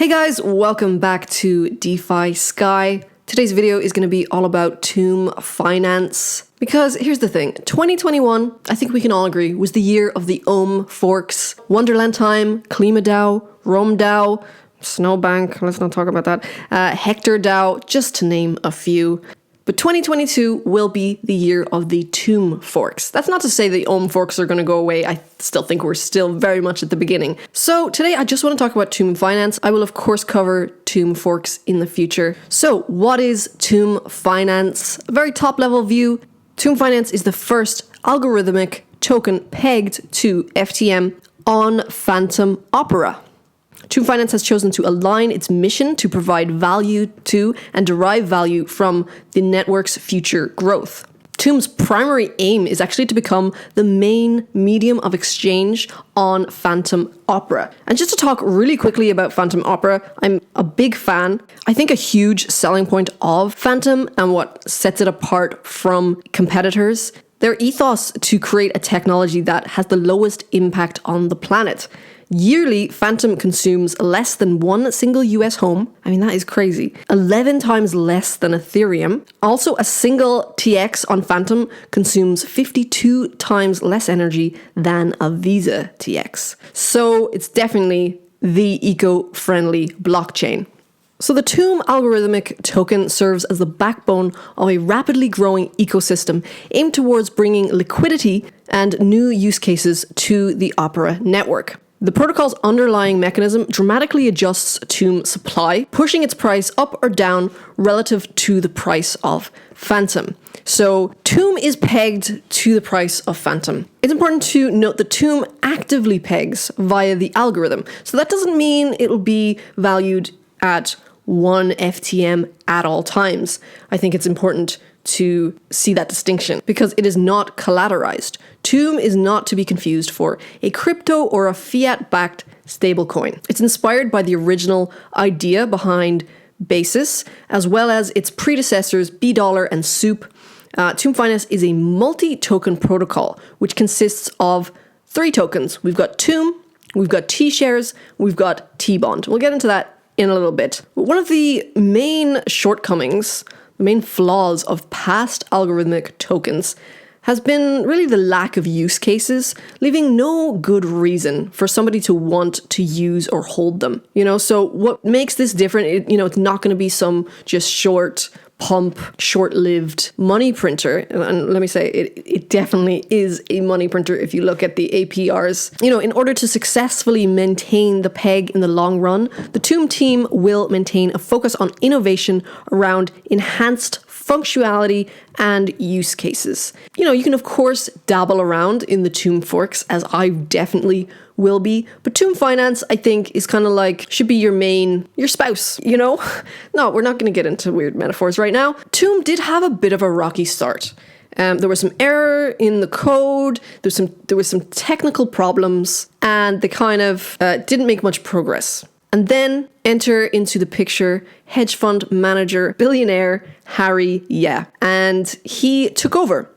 Hey guys, welcome back to DeFi Sky. Today's video is going to be all about Tomb Finance. Because here's the thing, 2021, I think we can all agree, was the year of the forks. Wonderland Time, KlimaDAO, RoamDAO, Snowbank, let's not talk about that, Hector DAO, just to name a few. But 2022 will be the year of the Tomb forks. That's not to say the forks are going to go away. I still think we're still very much at the beginning. So today I just want to talk about Tomb Finance. I will of course cover Tomb forks in the future. So what is Tomb Finance? A very top level view. Tomb Finance is the first algorithmic token pegged to FTM on Fantom Opera. Tomb Finance has chosen to align its mission to provide value to and derive value from the network's future growth. Tomb's primary aim is actually to become the main medium of exchange on Fantom Opera. And just to talk really quickly about Fantom Opera, I'm a big fan. I think a huge selling point of Fantom and what sets it apart from competitors, their ethos to create a technology that has the lowest impact on the planet. Yearly, Fantom consumes less than one single US home. I mean, that is crazy. 11 times less than Ethereum. Also, a single TX on Fantom consumes 52 times less energy than a Visa TX. So it's definitely the eco-friendly blockchain. So the Tomb algorithmic token serves as the backbone of a rapidly growing ecosystem aimed towards bringing liquidity and new use cases to the Opera network. The protocol's underlying mechanism dramatically adjusts Tomb supply, pushing its price up or down relative to the price of Fantom. So Tomb is pegged to the price of Fantom. It's important to note that Tomb actively pegs via the algorithm. So that doesn't mean it'll be valued at 1 FTM at all times. I think it's important to see that distinction because it is not collateralized. Tomb is not to be confused for a crypto or a fiat-backed stablecoin. It's inspired by the original idea behind Basis, as well as its predecessors BDollar and Soup. Tomb Finance is a multi-token protocol, which consists of 3 tokens. We've got Tomb, we've got T-shares, we've got T-bond. We'll get into that in a little bit. But one of the main shortcomings, the main flaws of past algorithmic tokens has been really the lack of use cases, leaving no good reason for somebody to want to use or hold them. So what makes this different, it's not going to be some just short-lived money printer. And let me say, it definitely is a money printer if you look at the APRs. In order to successfully maintain the peg in the long run, the Tomb team will maintain a focus on innovation around enhanced functionality and use cases. You can of course dabble around in the Tomb forks, as I definitely will be, but Tomb Finance, I think, is kind of like, should be your spouse, No, we're not going to get into weird metaphors right now. Tomb did have a bit of a rocky start. There was some error in the code, there was some technical problems, and they kind of didn't make much progress. And then enter into the picture hedge fund manager, billionaire Harry Ye. And he took over.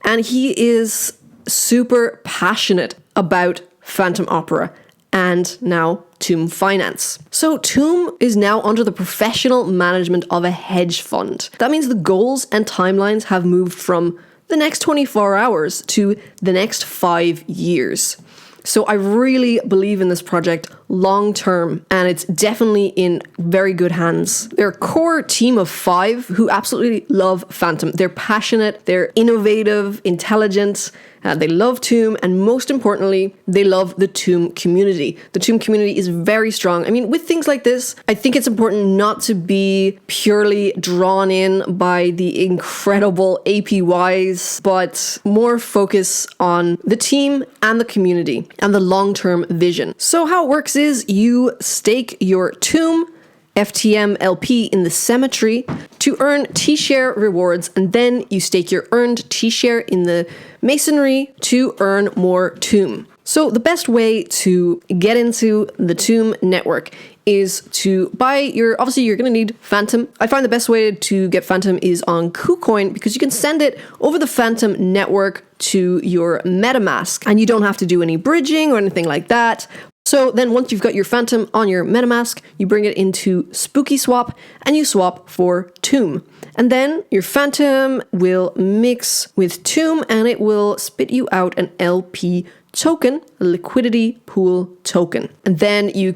And he is super passionate about Fantom Opera and now Tomb Finance. So Tomb is now under the professional management of a hedge fund. That means the goals and timelines have moved from the next 24 hours to the next 5 years. So I really believe in this project long term, and it's definitely in very good hands. They're a core team of 5 who absolutely love Fantom. They're passionate, they're innovative, intelligent, they love Tomb, and most importantly, they love the Tomb community. The Tomb community is very strong. I mean, with things like this, I think it's important not to be purely drawn in by the incredible APYs, but more focus on the team and the community and the long-term vision. So how it works is you stake your Tomb FTM LP in the cemetery to earn T-share rewards, and then you stake your earned T-share in the masonry to earn more Tomb. So the best way to get into the Tomb network is to buy obviously you're going to need Fantom. I find the best way to get Fantom is on KuCoin because you can send it over the Fantom network to your MetaMask and you don't have to do any bridging or anything like that. So then once you've got your Fantom on your MetaMask, you bring it into Spooky Swap and you swap for Tomb. And then your Fantom will mix with Tomb and it will spit you out an LP token, a liquidity pool token. And then you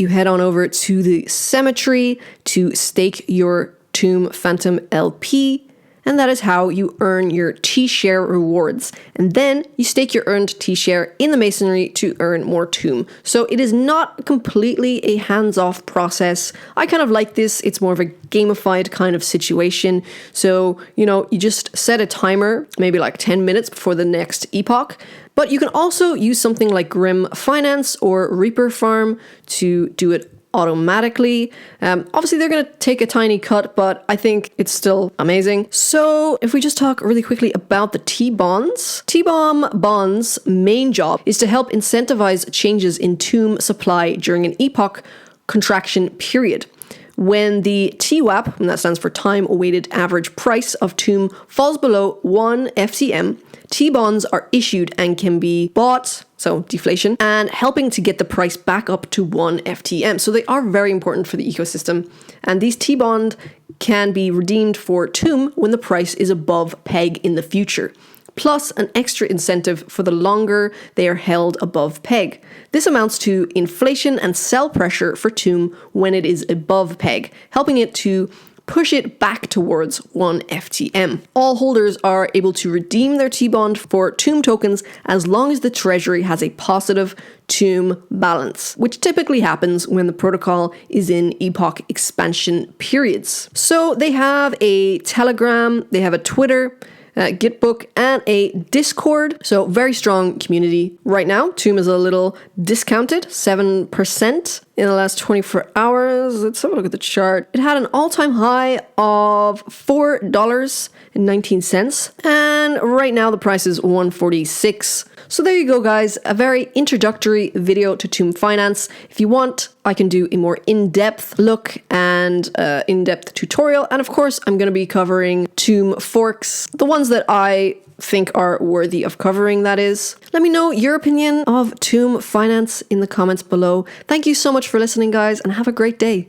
head on over to the cemetery to stake your Tomb Fantom LP. And that is how you earn your T-share rewards. And then you stake your earned T-share in the masonry to earn more Tomb. So it is not completely a hands-off process. I kind of like this. It's more of a gamified kind of situation. So, you just set a timer, maybe like 10 minutes before the next epoch. But you can also use something like Grim Finance or Reaper Farm to do it automatically. Obviously, they're going to take a tiny cut, but I think it's still amazing. So if we just talk really quickly about the T-bonds. T-bomb bonds' main job is to help incentivize changes in Tomb supply during an epoch contraction period. When the TWAP, and that stands for time-awaited average price of Tomb, falls below 1 FTM, T-bonds are issued and can be bought, so deflation, and helping to get the price back up to 1 FTM. So they are very important for the ecosystem. And these T-bond can be redeemed for Tomb when the price is above peg in the future, plus an extra incentive for the longer they are held above peg. This amounts to inflation and sell pressure for Tomb when it is above peg, helping it to push it back towards 1 FTM. All holders are able to redeem their T-bond for Tomb tokens as long as the treasury has a positive Tomb balance, which typically happens when the protocol is in epoch expansion periods. So they have a Telegram, they have a Twitter, Gitbook, and a Discord. So very strong community. Right now, Tomb is a little discounted, 7% in the last 24 hours. Let's have a look at the chart. It had an all-time high of $4.19. And right now the price is $1.46. So there you go, guys. A very introductory video to Tomb Finance. If you want, I can do a more in-depth look and in-depth tutorial. And of course, I'm going to be covering Tomb forks, the ones that I think are worthy of covering, that is. Let me know your opinion of Tomb Finance in the comments below. Thank you so much for listening, guys, and have a great day.